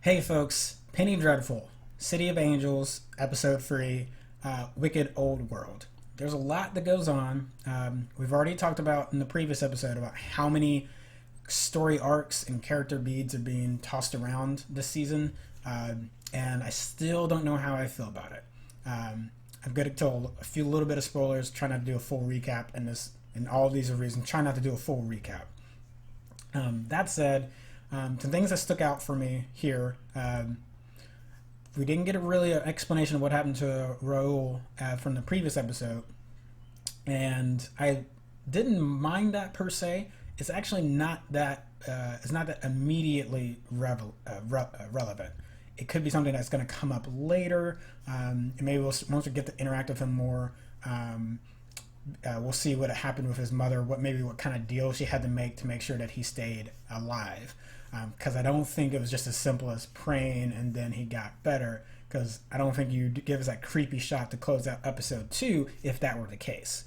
Hey folks, Penny Dreadful, City of Angels, Episode 3, Wicked Old World. There's a lot that goes on. We've already talked about in the previous episode about how many story arcs and character beads are being tossed around this season, and I still don't know how I feel about it. I'm going to tell a few little bit of spoilers, try not to do a full recap, and all of these are reasons, try not to do a full recap. That said, some things that stuck out for me here. We didn't get an explanation of what happened to Raul from the previous episode, and I didn't mind that per se. It's actually not that. It's not that immediately relevant. It could be something that's going to come up later, and maybe once we get to interact with him more. We'll see what happened with his mother, what kind of deal she had to make sure that he stayed alive. Because I don't think it was just as simple as praying and then he got better. Because I don't think you'd give us that creepy shot to close out episode 2 if that were the case.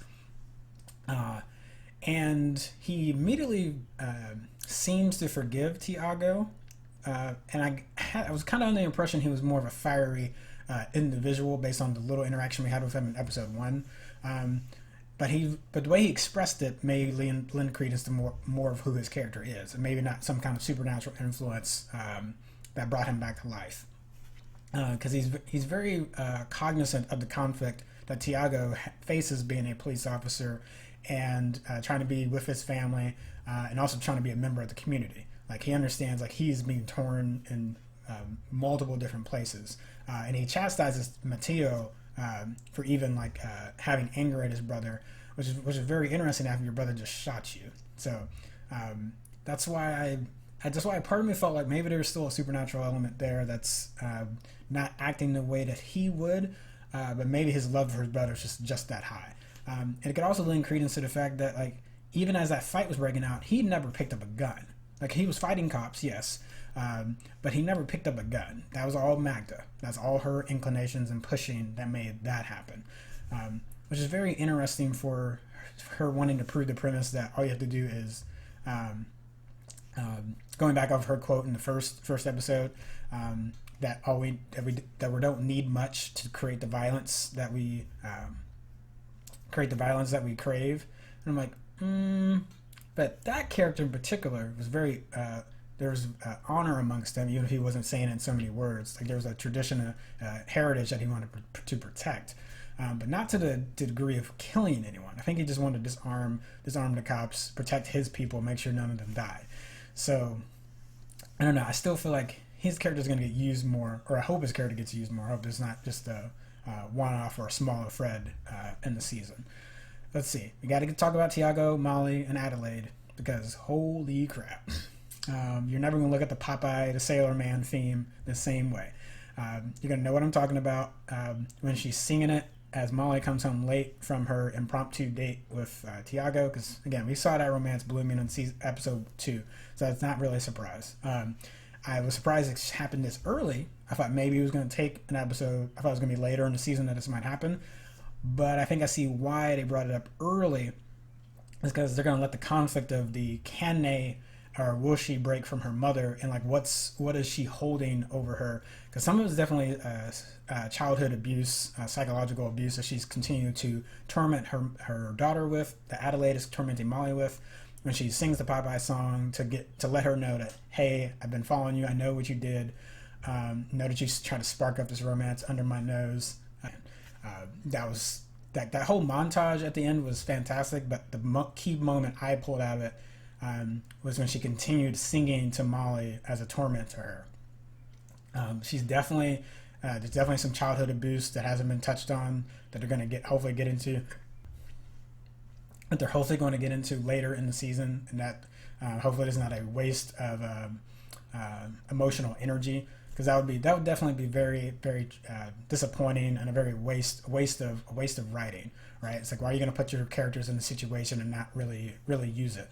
And he immediately seems to forgive Tiago. And I was kind of under the impression he was more of a fiery individual based on the little interaction we had with him in episode 1. But the way he expressed it may lend credence to more of who his character is, and maybe not some kind of supernatural influence that brought him back to life. Because he's very cognizant of the conflict that Tiago faces being a police officer and trying to be with his family, and also trying to be a member of the community. Like, he understands he's being torn in multiple different places, and he chastises Matteo for even having anger at his brother, which is very interesting after your brother just shot you. So that's why part of me felt like maybe there's still a supernatural element there that's not acting the way that he would, but maybe his love for his brother is just that high. And it could also lend credence to the fact that even as that fight was breaking out, he never picked up a gun. He was fighting cops, yes, but he never picked up a gun. That was all Magda. That's all her inclinations and pushing that made that happen, which is very interesting for her wanting to prove the premise that all you have to do is, going back off her quote in the first episode, that we don't need much to create the violence that we crave. And I'm like, but that character in particular was very. There was honor amongst them, even if he wasn't saying it in so many words. There was a tradition, a heritage that he wanted to protect, but not to the degree of killing anyone. I think he just wanted to disarm the cops, protect his people, make sure none of them die. So, I don't know. I still feel like his character is going to get used more, or I hope his character gets used more. I hope it's not just a one-off or a smaller thread in the season. Let's see. We got to talk about Tiago, Molly, and Adelaide, because holy crap. You're never going to look at the Popeye, the Sailor Man theme the same way. You're going to know what I'm talking about when she's singing it as Molly comes home late from her impromptu date with Tiago, because, again, we saw that romance blooming in episode 2, so that's not really a surprise. I was surprised it happened this early. I thought maybe it was going to take an episode. I thought it was going to be later in the season that this might happen, but I think I see why they brought it up early, is because they're going to let the conflict of can they or will she break from her mother, and what is she holding over her? Because some of it is definitely childhood abuse, psychological abuse that she's continuing to torment her daughter with, that Adelaide is tormenting Molly with, when she sings the Popeye song to let her know that, hey, I've been following you, I know what you did, know that you tried to spark up this romance under my nose. That whole montage at the end was fantastic, but the key moment I pulled out of it was when she continued singing to Molly as a torment to her. She's definitely there's definitely some childhood abuse that hasn't been touched on that they're going to hopefully get into later in the season, and that hopefully there's not a waste of emotional energy, because that would definitely be very, very disappointing and a very waste of writing, right? It's like, why are you going to put your characters in a situation and not really use it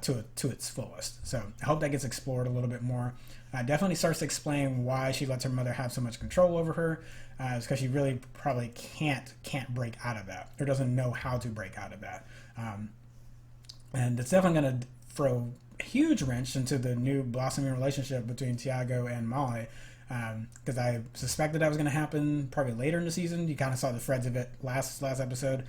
to its fullest? So I hope that gets explored a little bit more. Definitely starts to explain why she lets her mother have so much control over her. It's because she really probably can't break out of that, or doesn't know how to break out of that. And it's definitely going to throw huge wrench into the new blossoming relationship between Tiago and Molly, because I suspected that was going to happen probably later in the season. You kind of saw the threads of it last episode,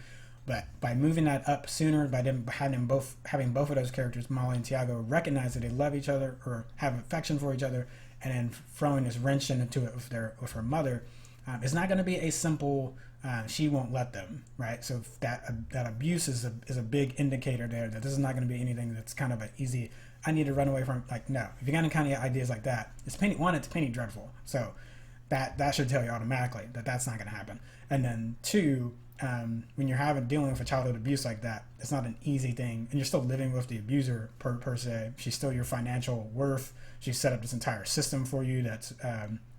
but by moving that up sooner, by them having both of those characters, Molly and Tiago, recognize that they love each other or have affection for each other, and then throwing this wrench into it with her mother, it's not going to be a simple. She won't let them, right? So that abuse is a big indicator there that this is not going to be anything that's kind of an easy. I need to run away from. Like, no, if you got any kind of ideas like that, it's penny dreadful. So that should tell you automatically that that's not going to happen. And then two, when you're dealing with a childhood abuse like that, it's not an easy thing, and you're still living with the abuser per se. She's still your financial worth. She's set up this entire system for you that's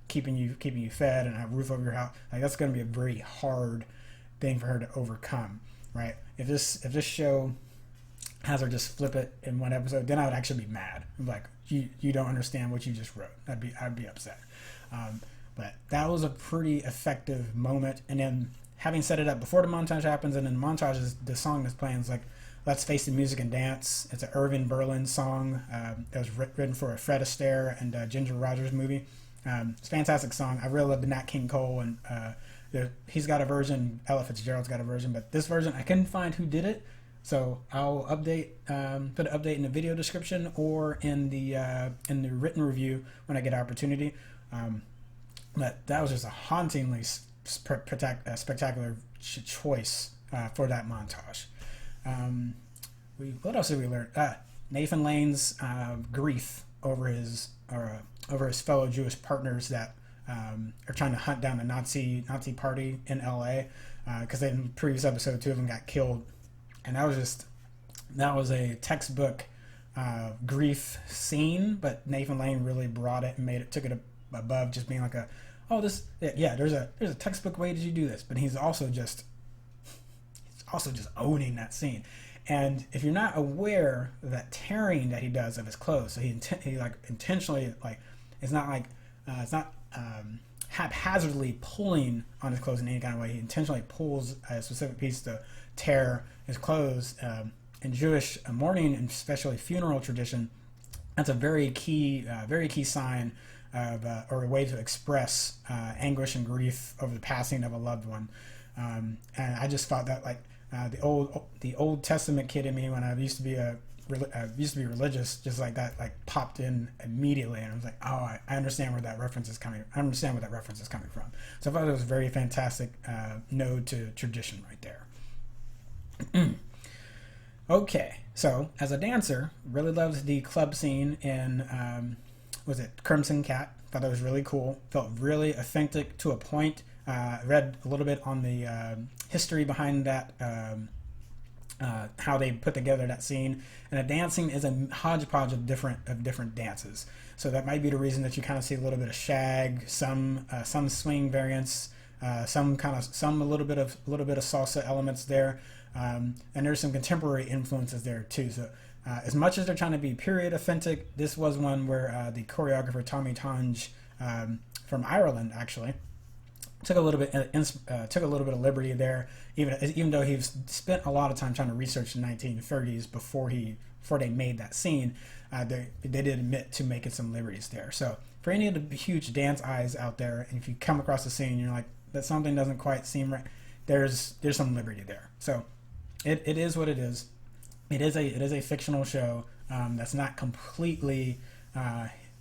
keeping you fed and a roof over your house. Like, that's going to be a very hard thing for her to overcome, right? If this show has her just flip it in one episode, then I would actually be mad. I'm like, you don't understand what you just wrote. I'd be upset. But that was a pretty effective moment. And then having set it up before the montage happens, and then the montage is the song that's playing is like Let's Face It Music and Dance. It's an Irving Berlin song that was written for a Fred Astaire and Ginger Rogers movie. It's a fantastic song. I really love the Nat King Cole, and he's got a version. Ella Fitzgerald's got a version, but this version I couldn't find who did it, so I'll put an update in the video description or in the written review when I get an opportunity. But that was just a hauntingly spectacular choice for that montage. What else did we learn? Nathan Lane's grief over his fellow Jewish partners that are trying to hunt down the Nazi party in LA, because in the previous episode 2 of them got killed, and that was a textbook grief scene, but Nathan Lane really brought it and took it above just being like there's a textbook way that you do this, but he's also just owning that scene. And if you're not aware of that tearing that he does of his clothes, so he like intentionally, like, it's not haphazardly pulling on his clothes in any kind of way. He intentionally pulls a specific piece to tear his clothes. In Jewish mourning and especially funeral tradition, that's a very key sign of or a way to express anguish and grief over the passing of a loved one. And I just thought that, like, the Old Testament kid in me, when I used to be religious, just like that, like, popped in immediately, and I was like, oh, I understand where that reference is coming. I understand where that reference is coming from. So I thought it was a very fantastic nod to tradition right there. Okay, so as a dancer, really loved the club scene in was it Crimson Cat? Thought that was really cool. Felt really authentic to a point. Read a little bit on the history behind that, how they put together that scene, and the dancing is a hodgepodge of different dances. So that might be the reason that you kind of see a little bit of shag, some swing variants, a little bit of salsa elements there, and there's some contemporary influences there too. So as much as they're trying to be period authentic, this was one where the choreographer Tommy Tonge from Ireland actually took a little bit of liberty there, even though he's spent a lot of time trying to research the 1930s before they made that scene. They did admit to making some liberties there. So for any of the huge dance eyes out there, and if you come across the scene, you're like, that something doesn't quite seem right, there's some liberty there. So it is what it is. It is a fictional show that's not completely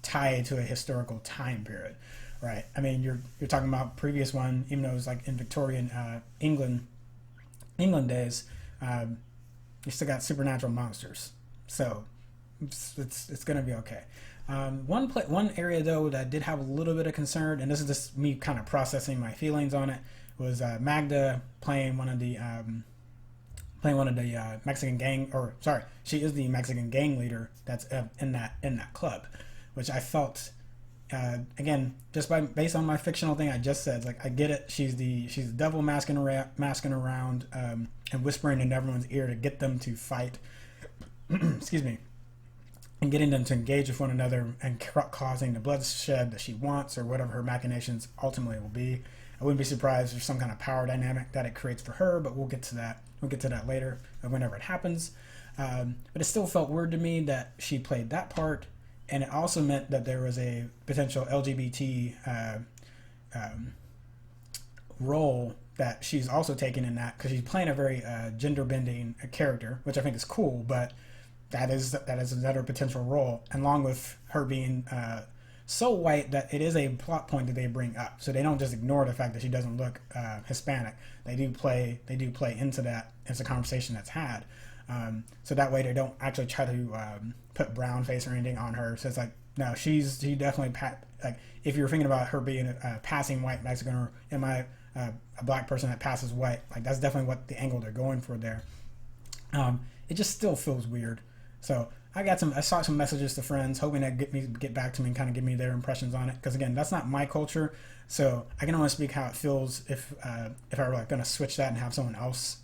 tied to a historical time period, right? I mean, you're talking about previous one, even though it was like in Victorian England days, you still got supernatural monsters, so it's gonna be okay. One area though that did have a little bit of concern, and this is just me kind of processing my feelings on it, was Magda playing one of the Mexican gang, or sorry, she is the Mexican gang leader that's in that club, which I felt, again, just based on my fictional thing I just said, like, I get it. She's the devil masking around and whispering in everyone's ear to get them to fight. Excuse me. And getting them to engage with one another and causing the bloodshed that she wants, or whatever her machinations ultimately will be. I wouldn't be surprised if there's some kind of power dynamic that it creates for her, but we'll get to that. We'll get to that later, whenever it happens. But it still felt weird to me that she played that part, and it also meant that there was a potential LGBT role that she's also taking in that, because she's playing a very gender bending character, which I think is cool. But that is another potential role, and along with her being so white that it is a plot point that they bring up. So they don't just ignore the fact that she doesn't look Hispanic. They do play into that. It's a conversation that's had. So that way they don't actually try to put brown face or anything on her. So it's like, no, she definitely like, if you're thinking about her being a passing white Mexican, or am I a black person that passes white, like that's definitely what the angle they're going for there. It just still feels weird. So I saw some messages to friends hoping that get back to me and kind of give me their impressions on it, because again, that's not my culture, so I can only speak how it feels if I were like going to switch that and have someone else,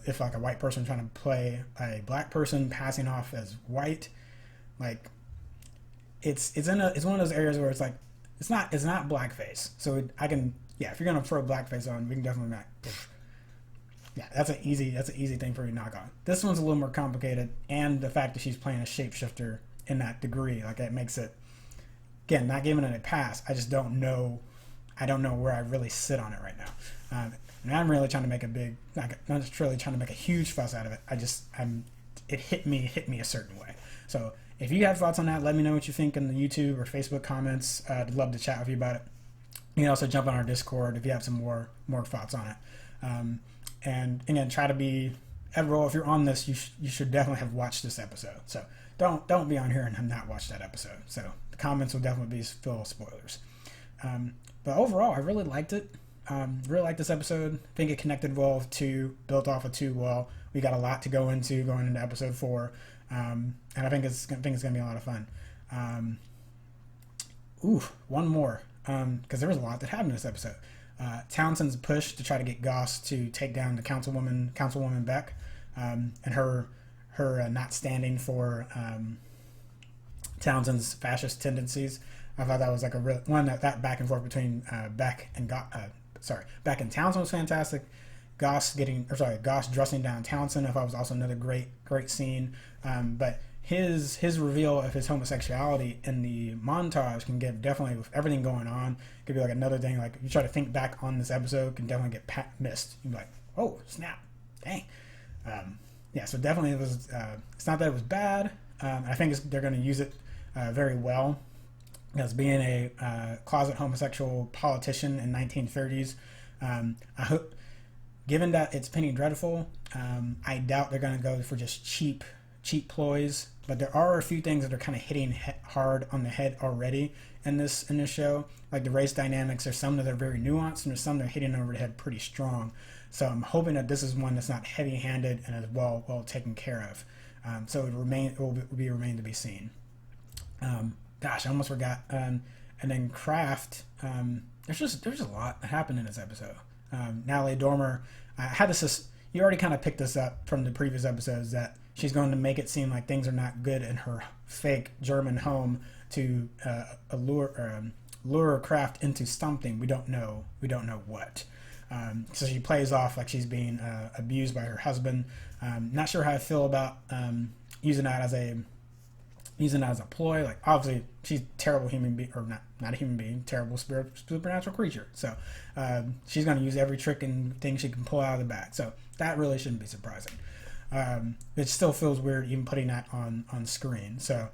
if like a white person trying to play a black person passing off as white. Like it's one of those areas where it's like it's not blackface, so I can, yeah, if you're gonna throw blackface on, we can definitely not. Yeah, that's an easy thing for you to knock on. This one's a little more complicated, and the fact that she's playing a shapeshifter in that degree, like, it makes it, again, not giving it a pass. I just don't know. I don't know where I really sit on it right now. And I'm really trying to make not just really trying to make a huge fuss out of it. It hit me a certain way. So if you have thoughts on that, let me know what you think in the YouTube or Facebook comments. I'd love to chat with you about it. You can also jump on our Discord if you have some more thoughts on it. And again, try to be, overall, if you're on this, you should definitely have watched this episode. So don't be on here and have not watched that episode. So the comments will definitely be full of spoilers. But overall, I really liked it. Really liked this episode. I think it connected well with 2, built off of 2 well. We got a lot to go into going into episode 4. And I think it's going to be a lot of fun. One more, because there was a lot that happened in this episode. Townsend's push to try to get Goss to take down the Councilwoman Beck, and her not standing for Townsend's fascist tendencies. I thought that was like a real one, that back and forth between Beck and Townsend was fantastic. Goss dressing down Townsend, I thought was also another great scene. But his reveal of his homosexuality in the montage can get, definitely with everything going on, could be like another thing. Like, if you try to think back on this episode, can definitely get missed. You'd be like, oh snap, dang. Yeah, so definitely it was. It's not that it was bad. I think they're going to use it very well, as being a closet homosexual politician in 1930s. I hope, given that it's Penny Dreadful, I doubt they're going to go for just cheap ploys, but there are a few things that are kind of hitting hard on the head already in this show. Like the race dynamics, there's some that are very nuanced, and there's some that are hitting over the head pretty strong. So I'm hoping that this is one that's not heavy-handed and is well taken care of. So it will remain to be seen. Gosh, I almost forgot. And then Kraft. There's a lot that happened in this episode. Natalie Dormer. I had this. You already kind of picked this up from the previous episodes, that she's going to make it seem like things are not good in her fake German home to lure Kraft into something. We don't know what. So she plays off like she's being abused by her husband. Not sure how I feel about using that as a ploy. Like, obviously she's a terrible human being, or not a human being, terrible supernatural creature. So she's going to use every trick and thing she can pull out of the bag. So that really shouldn't be surprising. It still feels weird even putting that on screen. So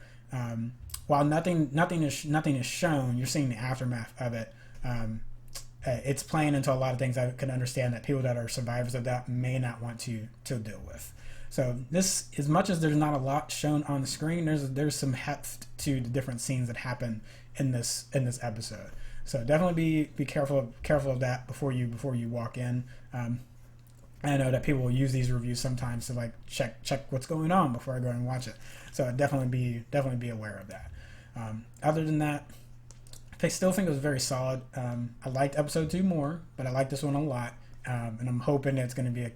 while nothing is shown, you're seeing the aftermath of it. It's playing into a lot of things I can understand that people that are survivors of that may not want to deal with. So this, as much as there's not a lot shown on the screen, there's some heft to the different scenes that happen in this episode. So definitely be careful of that before you walk in. I know that people will use these reviews sometimes to like check what's going on before I go and watch it. So definitely be aware of that. Other than that, I still think it was very solid. I liked episode 2 more, but I like this one a lot, and I'm hoping it's going to be a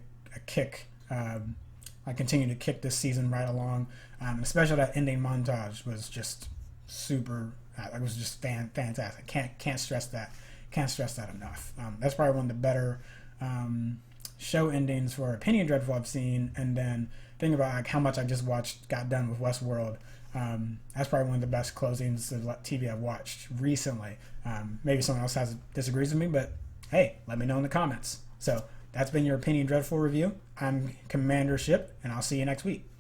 kick. I continue to kick this season right along, especially that ending montage was just super. It was just fantastic. Can't stress that. Can't stress that enough. That's probably one of the better show endings for Penny Dreadful I've seen, and then think about like how much I just got done with Westworld. That's probably one of the best closings of TV I've watched recently. Maybe someone else disagrees with me, but hey, let me know in the comments. So that's been your Penny Dreadful review. I'm Commander Shipp, and I'll see you next week.